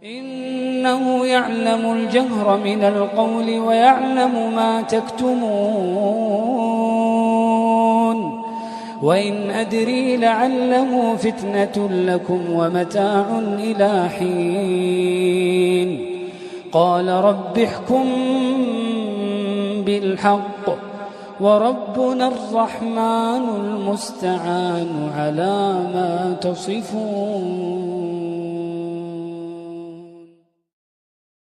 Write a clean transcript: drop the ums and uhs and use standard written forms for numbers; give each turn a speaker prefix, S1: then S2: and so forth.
S1: إنه يعلم الجهر من القول ويعلم ما تكتمون وإن أدري لعله فتنة لكم ومتاع إلى حين قال رب احكم بالحق وربنا الرحمن المستعان على ما تصفون.